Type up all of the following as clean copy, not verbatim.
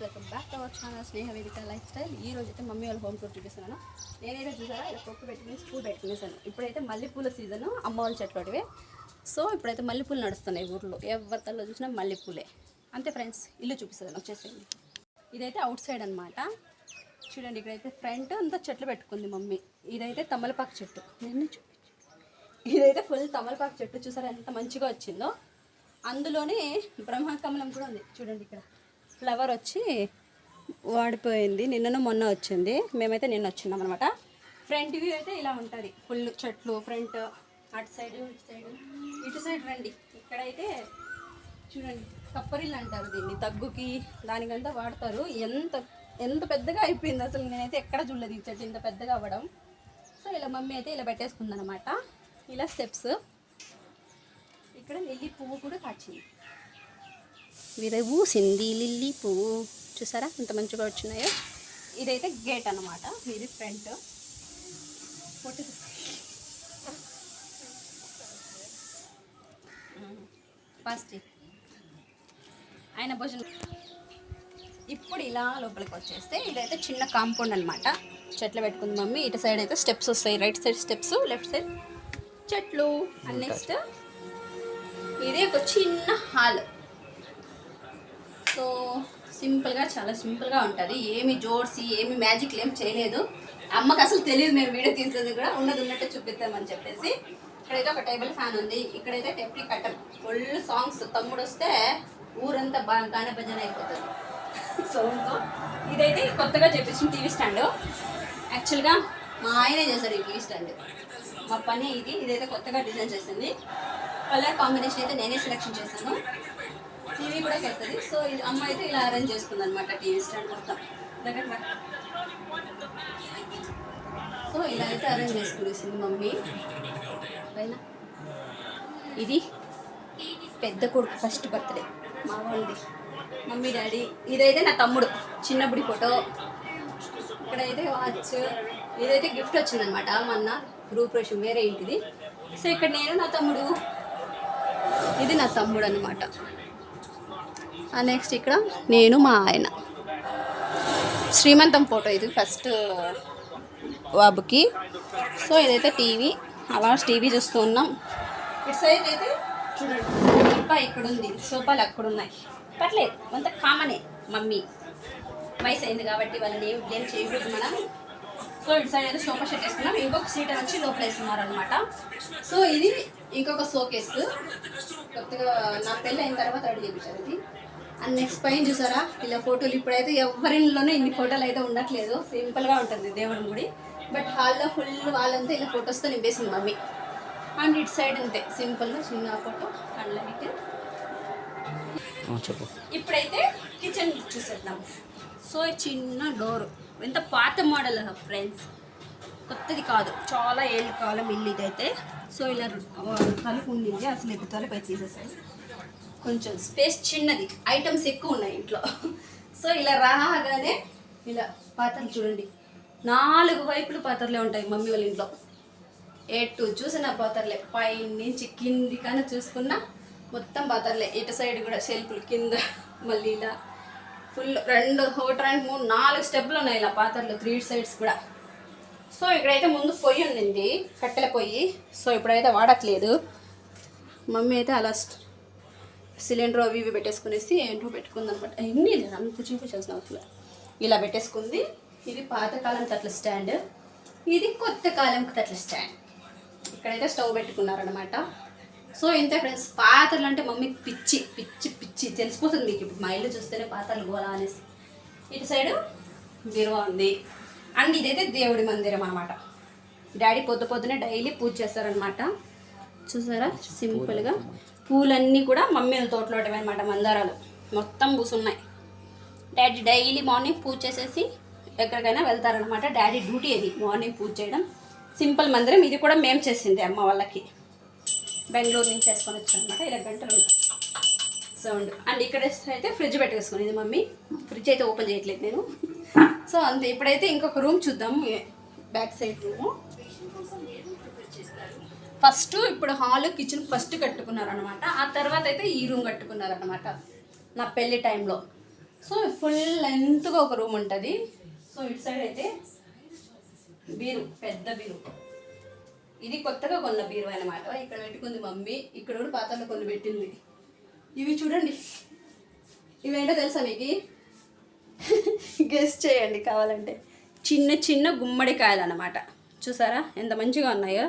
Welcome back to our channel Sneha Vedika life style. ఈ రోజు అయితే మమ్మీ వాళ్ళ హోమ్ టూర్ చూపిస్తున్నాను. నేనైతే చూసారా ఇలా కొట్టు పెట్టుకుని స్కూల్ పెట్టుకునేసాను. ఇప్పుడైతే మల్లెపూల సీజన్, అమ్మ వాళ్ళ చెట్లటివే. సో ఇప్పుడైతే మల్లెపూలు నడుస్తున్నాయి ఊర్లో. ఎవరి తల్లో చూసినా మల్లెపూలే. అంతే ఫ్రెండ్స్, ఇల్లు చూపిస్తాను వచ్చేసేయండి. ఇదైతే అవుట్ సైడ్ అనమాట. చూడండి, ఇక్కడైతే ఫ్రంట్ అంతా చెట్లు పెట్టుకుంది మమ్మీ. ఇదైతే తమలపాకు చెట్టు. ఇదైతే ఫుల్ తమలపాకు చెట్టు. చూసారా ఎంత మంచిగా వచ్చిందో. అందులోనే బ్రహ్మకమలం కూడా ఉంది. చూడండి, ఇక్కడ ఫ్లవర్ వచ్చి వాడిపోయింది. నిన్నను మొన్న వచ్చింది. మేమైతే నిన్న వచ్చినాం అనమాట. ఫ్రంట్ వ్యూ అయితే ఇలా ఉంటుంది. ఫుల్ చెట్లు ఫ్రంట్. అటు సైడ్ ఇటు సైడ్ రండి. ఇక్కడైతే చూడండి, కప్పరిల్లు అంటారు దీన్ని. దగ్గుకి దానికంతా వాడతారు. ఎంత పెద్దగా అయిపోయింది అసలు. నేనైతే ఎక్కడ చూడలేదు ఈ చెట్టు ఇంత పెద్దగా అవ్వడం. సో ఇలా మమ్మీ అయితే ఇలా పెట్టేసుకుందనమాట. ఇలా స్టెప్స్. ఇక్కడ లిల్లీ పువ్వు కూడా కాచింది. విరబూసింది లిల్లీ పువ్వు. చూసారా ఎంత మంచిగా వచ్చినాయో. ఇదైతే గేట్ అనమాట. ఇది ఫ్రంట్. ఫస్ట్ ఆయన భోజనం. ఇప్పుడు ఇలా లోపలికి వచ్చేస్తే ఇదైతే చిన్న కాంపౌండ్ అనమాట. చెట్లు పెట్టుకుంది మమ్మీ. ఇటు సైడ్ అయితే స్టెప్స్ వస్తాయి. Right side steps, left side చెట్లు. అండ్ నెక్స్ట్ ఇది ఒక చిన్న హాల్. సో సింపుల్గా, చాలా సింపుల్గా ఉంటుంది. ఏమి జోడ్సి ఏమి మ్యాజిక్లు ఏం చేయలేదు. అమ్మకి అసలు తెలియదు మేము వీడియో తీసేది కూడా. ఉన్నట్టు చూపిస్తామని చెప్పేసి. ఇక్కడైతే ఒక టేబుల్ ఫ్యాన్ ఉంది. ఇక్కడైతే టెప్లీ కట్టర్. Full songs. తమ్ముడు వస్తే ఊరంతా గాన భజన అయిపోతుంది సౌండ్తో. ఇదైతే కొత్తగా చేపించిన టీవీ స్టాండ్. యాక్చువల్గా మా ఆయనే చేశారు ఈ టీవీ స్టాండ్. మా పని ఇది. ఇదైతే కొత్తగా డిజైన్ చేసింది. కలర్ కాంబినేషన్ అయితే నేనే సెలెక్షన్ చేశాను. టీవీ కూడా పెడుతుంది. సో ఇది అమ్మ అయితే ఇలా అరేంజ్ చేసుకుంది అనమాట. టీవీ స్టాండ్ మొత్తం దగ్గర. సో ఇలా అయితే అరేంజ్ చేసుకునేసింది మమ్మీ పైన. ఇది పెద్ద కొడుకు ఫస్ట్ బర్త్డే మా వాళ్ళది, మమ్మీ డాడీ. ఇదైతే నా తమ్ముడు చిన్నప్పుడు ఫోటో. ఇక్కడైతే వాచ్. ఇదైతే గిఫ్ట్ వచ్చిందనమాట మొన్న గృహప్రవేశం వేరే ఇంటిది. సో ఇక్కడ నేను, నా తమ్ముడు. ఇది నా తమ్ముడు అనమాట. నెక్స్ట్ ఇక్కడ నేను, మా ఆయన. శ్రీమంతం ఫోటో ఇది ఫస్ట్ బాబుకి. సో ఇదైతే టీవీ. అలా టీవీ చూస్తూ ఉన్నాం. ఇటు సైడ్ అయితే చూడండి, సోఫా ఇక్కడ ఉంది, సోఫాలు అక్కడ ఉన్నాయి. పర్లేదు, అంత కామనే. మమ్మీ వయసు అయింది కాబట్టి వాళ్ళని ఏం బ్లేమ్ చేయకూడదు మనం. సో ఇటు సైడ్ అయితే సోఫా సెట్ వేసుకున్నాం. ఇంకొక సీటర్ వచ్చి లోపల వేస్తున్నారు అనమాట. సో ఇది ఇంకొక షోకేస్. కొత్తగా నా పెళ్ళి అయిన తర్వాత రెడీ చేయించారు ఇది. అండ్ నెక్స్ట్ పైన చూసారా ఇలా ఫోటోలు. ఇప్పుడైతే ఎవరిలోనే ఇన్ని ఫోటోలు అయితే ఉండట్లేదు. సింపుల్గా ఉంటుంది దేవుడి గుడి. బట్ హాల్లో ఫుల్ వాళ్ళంతా ఇలా ఫొటోస్తో నింపేసింది మమ్మీ. అండ్ ఇటు సైడ్ అంతే సింపుల్గా చిన్న ఫోటో అండ్ లైట్. ఇప్పుడైతే కిచెన్ చూసేద్దాం. సో చిన్న డోరు. ఎంత పాత మోడల్ ఫ్రెండ్స్, కొత్తది కాదు. చాలా ఏళ్ళ కాలం ఇల్లు ఇదైతే. సో ఇలా తలుపు ఉండింది. అసలు ఇప్పుడు తలుపు అయితే తీసేసాయి. కొంచెం స్పేస్ చిన్నది. ఐటమ్స్ ఎక్కువ ఉన్నాయి ఇంట్లో. సో ఇలా రాగానే ఇలా పాత్రలు చూడండి. 4 వైపులు పాత్రలే ఉంటాయి మమ్మీ వాళ్ళ ఇంట్లో. ఎటు చూసిన పాత్రలే. పై నుంచి కింది కానీ చూసుకున్నా మొత్తం పాత్రలే. ఇటు సైడ్ కూడా షెల్ఫ్లు కింద. మళ్ళీ ఇలా ఫుల్ 2, 1, 2, 3, 4 స్టెప్లు ఉన్నాయి ఇలా పాత్రలు 3 సైడ్స్ కూడా. సో ఇక్కడైతే ముందు పొయ్యి ఉండింది, కట్టెల పొయ్యి. సో ఇప్పుడైతే వాడట్లేదు. మమ్మీ అయితే అలా సిలిండర్ అవి ఇవి పెట్టేసుకునేసి ఏంటో పెట్టుకుంది అనమాట. ఎన్ని లేదు అంత చూపించాల్సిన అవసరం. ఇలా పెట్టేసుకుంది. ఇది పాతకాలం తట్ల స్టాండ్. ఇది కొత్త కాలం తట్ల స్టాండ్. ఇక్కడైతే స్టవ్ పెట్టుకున్నారనమాట. సో ఇంతే ఫ్రెండ్స్. పాత్రలు అంటే మమ్మీకి పిచ్చి పిచ్చి పిచ్చి. తెలిసిపోతుంది మీకు ఇప్పుడు మా ఇల్లు చూస్తేనే పాత్రలు గోలా అనేసి. ఇటు సైడు బీరువా ఉంది. అండ్ ఇదైతే దేవుడి మందిరం అనమాట. డాడీ పొద్దునే డైలీ పూజ చేస్తారనమాట. చూసారా సింపుల్గా. పూలన్నీ కూడా మమ్మీ తోటలో అనమాట. మందారాలు మొత్తం పూసున్నాయి. డాడీ డైలీ మార్నింగ్ పూజ చేసేసి ఎక్కడికైనా వెళ్తారనమాట. డాడీ డ్యూటీ అది మార్నింగ్ పూజ చేయడం. సింపుల్ మందిరం. ఇది కూడా మేము చేసింది అమ్మ వాళ్ళకి. బెంగళూరు నుంచి చేసుకొని వచ్చామన్నమాట. ఇలా గంటలు సౌండ్. అండ్ ఇక్కడ అయితే ఫ్రిడ్జ్ పెట్టేసుకుని. ఇది మమ్మీ. ఫ్రిడ్జ్ అయితే ఓపెన్ చేయట్లేదు నేను. సో అంతే. ఇప్పుడైతే ఇంకొక రూమ్ చూద్దాం. Back side room. ఫస్ట్ ఇప్పుడు హాల్ కిచెన్ ఫస్ట్ కట్టుకున్నారనమాట. ఆ తర్వాత అయితే ఈ రూమ్ కట్టుకున్నారనమాట నా పెళ్ళి టైంలో. సో ఫుల్ లెంత్గా ఒక రూమ్ ఉంటుంది. సో ఇటు సైడ్ అయితే బీరు, పెద్ద బీరు. ఇది కొత్తగా కొన్న బీరు అన్నమాట. ఇక్కడ పెట్టుకుంది మమ్మీ. ఇక్కడ కూడా పాత్రలో కొన్ని పెట్టింది. ఇవి చూడండి, ఇవేంటో తెలుసా మీకు? గెస్ చేయండి కావాలంటే. చిన్న చిన్న గుమ్మడికాయలు అన్నమాట. చూసారా ఎంత మంచిగా ఉన్నాయో.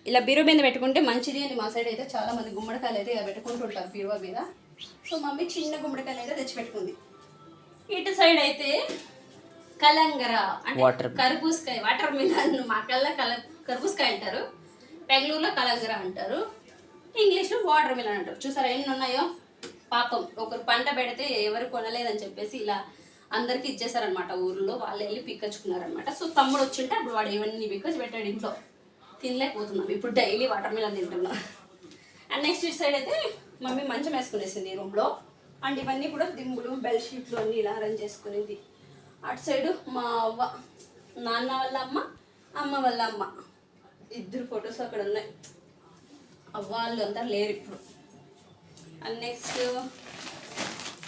ఇలా బీరువా మీద పెట్టుకుంటే మంచిది అని మా సైడ్ అయితే చాలామంది గుమ్మడికాయలు అయితే ఇలా పెట్టుకుంటుంటారు బీరువా మీద. సో మమ్మీ చిన్న గుమ్మడికాయలు అయితే తెచ్చిపెట్టుకుంది. ఇటు సైడ్ అయితే కలంగర అంటే కర్బూజకాయ, వాటర్ మిలన్. మా కల్లా కర్బూజకాయ అంటారు, బెంగళూరులో కలంగర అంటారు, ఇంగ్లీష్లో వాటర్ మిలన్ అంటారు. చూసారా ఎన్ని ఉన్నాయో. పాపం ఒకరు పంట పెడితే ఎవరు కొనలేదని చెప్పేసి ఇలా అందరికీ ఇచ్చేసారనమాట ఊర్లో. వాళ్ళు వెళ్ళి పిక్కచ్చుకున్నారనమాట. సో తమ్ముడు వచ్చింటే అప్పుడు వాడు ఇవన్నీ పిక్కచ్చి పెట్టాడు ఇంట్లో. తినలేకపోతున్నాం ఇప్పుడు, డైలీ వాటర్ మిలన్ తింటున్నాం. అండ్ నెక్స్ట్ ఇటు సైడ్ అయితే మమ్మీ మంచం వేసుకునేసింది ఈ రూమ్లో. అండ్ ఇవన్నీ కూడా దింబులు, బెడ్షీట్లు అన్నీ ఇలా అరేంజ్ చేసుకునేది. అటు సైడు మా అవ్వ, నాన్న వాళ్ళ అమ్మ, అమ్మ వాళ్ళ అమ్మ, ఇద్దరు ఫొటోస్ అక్కడ ఉన్నాయి. అవ్వ వాళ్ళు అంతా లేరు ఇప్పుడు. అండ్ నెక్స్ట్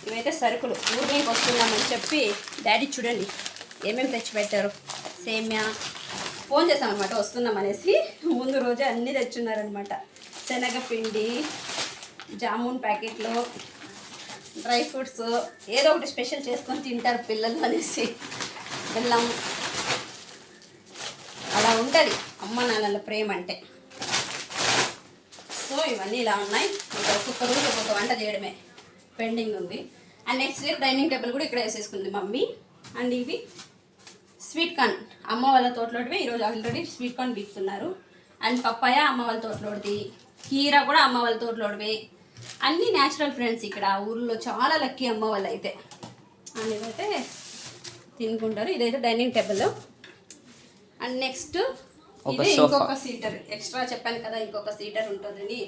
ఇవైతే సరుకులు. ఊరికి వస్తున్నామని చెప్పి డాడీ చూడండి ఏమేమి తెచ్చిపెట్టారు. సేమ్యా ఫోన్ చేసామన్నమాట వస్తున్నాం అనేసి. ముందు రోజే అన్నీ తెచ్చున్నారనమాట. శనగపిండి, జామున్ ప్యాకెట్లు, డ్రై ఫ్రూట్స్, ఏదో ఒకటి స్పెషల్ చేసుకొని తింటారు పిల్లలు అనేసి. బెల్లం, అలా ఉంటుంది అమ్మ నాన్నల ప్రేమ అంటే. సో ఇవన్నీ ఇలా ఉన్నాయి. ఇంకా ఒక్కొక్క రోజు ఒక్కొక్క వంట చేయడమే పెండింగ్ ఉంది. And next day dining table కూడా ఇక్కడ వేసేసుకుంది మమ్మీ. అండ్ ఇవి స్వీట్ కార్న్ అమ్మ వాళ్ళ తోటలోటివి. ఈరోజు ఆల్రెడీ స్వీట్ కార్న్ బీక్తున్నారు. అండ్ పప్పాయ అమ్మ వాళ్ళ తోటలోటిది, కీరా కూడా అమ్మ వాళ్ళ తోటలోటివి. అన్నీ న్యాచురల్ ఫ్రెండ్స్. ఇక్కడ ఊళ్ళో చాలా లక్కీ అమ్మ వాళ్ళు అయితే. అండ్ ఇదైతే తినుకుంటారు. ఇదైతే డైనింగ్ టేబుల్. అండ్ నెక్స్ట్ ఇది ఇంకొక సీటర్. ఎక్స్ట్రా చెప్పాను కదా ఇంకొక సీటర్ ఉంటుందని,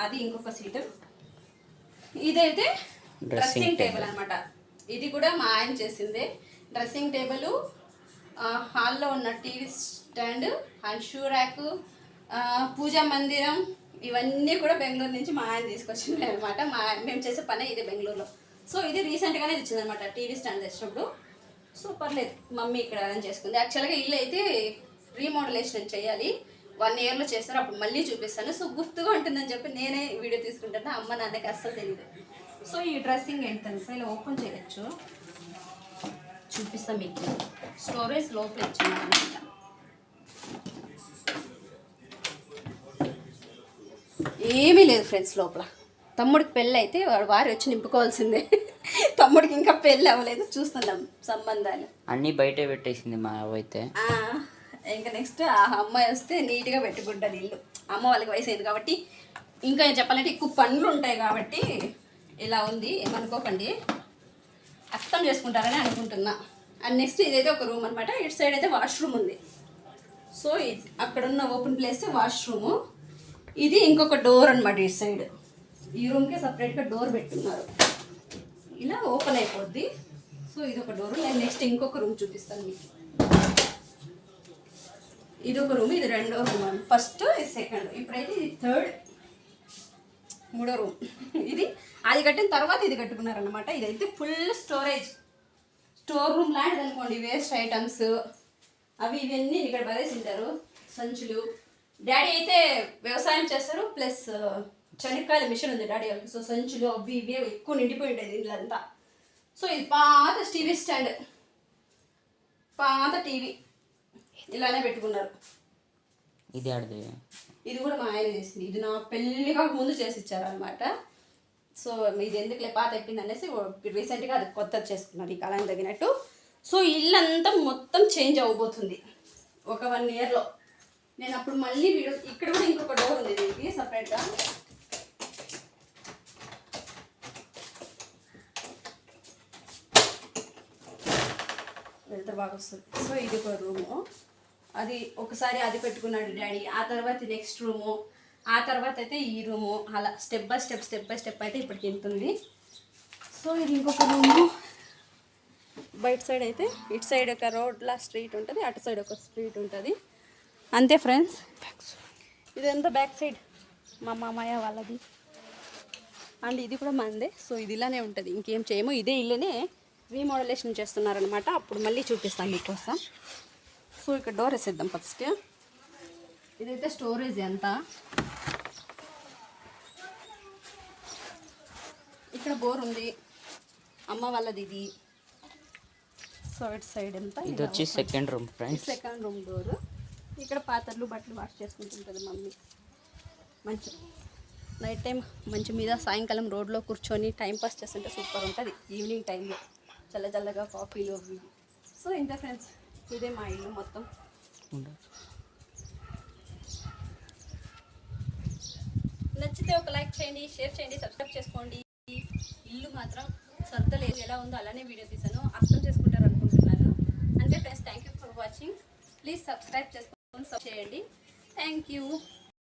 అది ఇంకొక సీటర్. ఇదైతే డ్రెస్సింగ్ టేబుల్ అనమాట. ఇది కూడా మా ఆయన చేసిందే. డ్రెస్సింగ్ టేబుల్, హాల్లో ఉన్న TV stand, and shoe rack, పూజా మందిరం, ఇవన్నీ కూడా బెంగళూరు నుంచి మా ఆయన తీసుకొచ్చింది అనమాట. మేము చేసే పనే ఇది బెంగళూరులో. సో ఇది రీసెంట్గానే తెచ్చింది అనమాట టీవీ స్టాండ్ తెచ్చినప్పుడు. సో పర్లేదు మమ్మీ ఇక్కడ అరేంజ్ చేసుకుంది. యాక్చువల్గా ఇల్లు అయితే రీమోడలేషన్ చేయాలి, 1 yearలో చేస్తారు. అప్పుడు మళ్ళీ చూపిస్తాను. సో గుర్తుగా ఉంటుందని చెప్పి నేనే వీడియో తీసుకుంటాను. అమ్మ నాన్నకి అస్సలు తెలియదు. సో ఈ డ్రెస్సింగ్ ఏంటి తెలుసా, ఇలా ఓపెన్ చేయొచ్చు. చూపిస్తాం మీకు. స్టోరేజ్ లోపల ఇచ్చింది అనమాట. ఏమీ లేదు ఫ్రెండ్స్ లోపల. తమ్ముడికి పెళ్ళి అయితే వారి వచ్చి నింపుకోవాల్సిందే. తమ్ముడికి ఇంకా పెళ్ళి అవ్వలేదు, చూస్తున్నాం సంబంధాలు అన్నీ బయటే పెట్టేసింది మా అయితే. ఇంకా నెక్స్ట్ ఆ అమ్మాయి వస్తే నీట్గా పెట్టుకుంటుంది ఇల్లు. అమ్మ వాళ్ళకి వయసు అయింది కాబట్టి, ఇంకా చెప్పాలంటే ఎక్కువ పనులు ఉంటాయి కాబట్టి ఇలా ఉంది. ఏమనుకోకండి, అర్థం చేసుకుంటారని అనుకుంటున్నా. అండ్ నెక్స్ట్ ఇదైతే ఒక రూమ్ అనమాట. ఇటు సైడ్ అయితే వాష్రూమ్ ఉంది. సో అక్కడున్న ఓపెన్ ప్లేస్ వాష్రూము. ఇది ఇంకొక డోర్ అనమాట. ఇటు సైడ్ ఈ రూమ్కి సపరేట్గా డోర్ పెట్టున్నారు. ఇలా ఓపెన్ అయిపోద్ది. సో ఇది ఒక డోర్. నేను నెక్స్ట్ ఇంకొక రూమ్ చూపిస్తాను మీకు. ఇది ఒక రూమ్, ఇది 2వ రూమ్. ఫస్ట్ ఇది 2nd. ఇప్పుడైతే ఇది 3rd, 3వ రూమ్. ఇది అది కట్టిన తర్వాత ఇది కట్టుకున్నారనమాట. ఇదైతే ఫుల్ స్టోర్ రూమ్ లాంటిది అనుకోండి. వేస్ట్ ఐటమ్స్ అవి ఇవన్నీ ఇక్కడ పడేసింటారు. సంచులు. డాడీ అయితే వ్యవసాయం చేస్తారు, ప్లస్ శనక్కాయల మిషన్ ఉంది డాడీ వాళ్ళకి. సో సంచులు అవి ఇవి ఎక్కువ నిండిపోయి ఉంటాయి దీంట్లో అంతా. సో ఇది పాత టీవీ స్టాండ్, పాత టీవీ ఇలానే పెట్టుకున్నారు. ఇది కూడా మా ఆయన చేసింది. ఇది నా పెళ్ళి కాక ముందు చేసి ఇచ్చారనమాట. సో ఇది ఎందుకులే పాత అయిపోయింది అనేసి రీసెంట్గా అది కొత్తది చేసుకున్నారు ఈ కాలానికి తగినట్టు. సో ఇల్లంతా మొత్తం చేంజ్ అవ్వబోతుంది ఒక 1 yearలో. నేను అప్పుడు మళ్ళీ వీడియో. ఇక్కడ కూడా ఇంకొక డోర్ ఉంది దీనికి సపరేట్గా. వెళ్తే బాగా వస్తుంది. సో ఇది ఒక రూము. అది ఒకసారి అది పెట్టుకున్నాడు డాడీ. ఆ తర్వాత నెక్స్ట్ రూము, ఆ తర్వాత అయితే ఈ రూము. అలా స్టెప్ బై స్టెప్ అయితే ఇప్పటికి వెళ్తుంది. సో ఇది ఇంకొక రూము. బయట సైడ్ అయితే ఇటు సైడ్ ఒక రోడ్లా స్ట్రీట్ ఉంటుంది, అటు సైడ్ ఒక స్ట్రీట్ ఉంటుంది. అంతే ఫ్రెండ్స్. ఇదంతా బ్యాక్ సైడ్ మా మామయ్య వాళ్ళది. అండ్ ఇది కూడా మందే. సో ఇది ఇలానే ఉంటుంది, ఇంకేం చేయము. ఇదే ఇల్లునే రీమోడలేషన్ చేస్తున్నారనమాట. అప్పుడు మళ్ళీ చూపిస్తాను మీకోసం. సో ఇక్కడ డోర్ వేసేద్దాం ఫస్ట్. ఇదైతే స్టోరేజ్ అంతా. ఇక్కడ బోర్ ఉంది, అమ్మ వాళ్ళది ఇది. సో ఇటు సైడ్ అంతా ఇది వచ్చి second room friends. Second room door. ఇక్కడ పాత్రలు బట్టలు వాష్ చేసుకుంటుంటుంది మమ్మీ. మంచి నైట్ టైం మంచి మీద సాయంకాలం రోడ్లో కూర్చొని టైం పాస్ చేస్తుంటే సూపర్ ఉంటుంది. ఈవినింగ్ టైంలో చల్ల చల్లగా కాఫీలు అవి. సో ఇంత ఫ్రెండ్స్, ఇదే మా ఇల్లు మొత్తం. నచ్చితే ఒక లైక్ చేయండి, షేర్ చేయండి, సబ్స్క్రైబ్ చేసుకోండి. ఇల్లు మాత్రం సర్దలేదు, ఎలా ఉందో అలానే వీడియో తీసాను, అర్థం చేసుకుంటారు అనుకుంటున్నాను. అంతే friends, thank you for watching. Please subscribe చేసుకొని చేయండి. Thank you.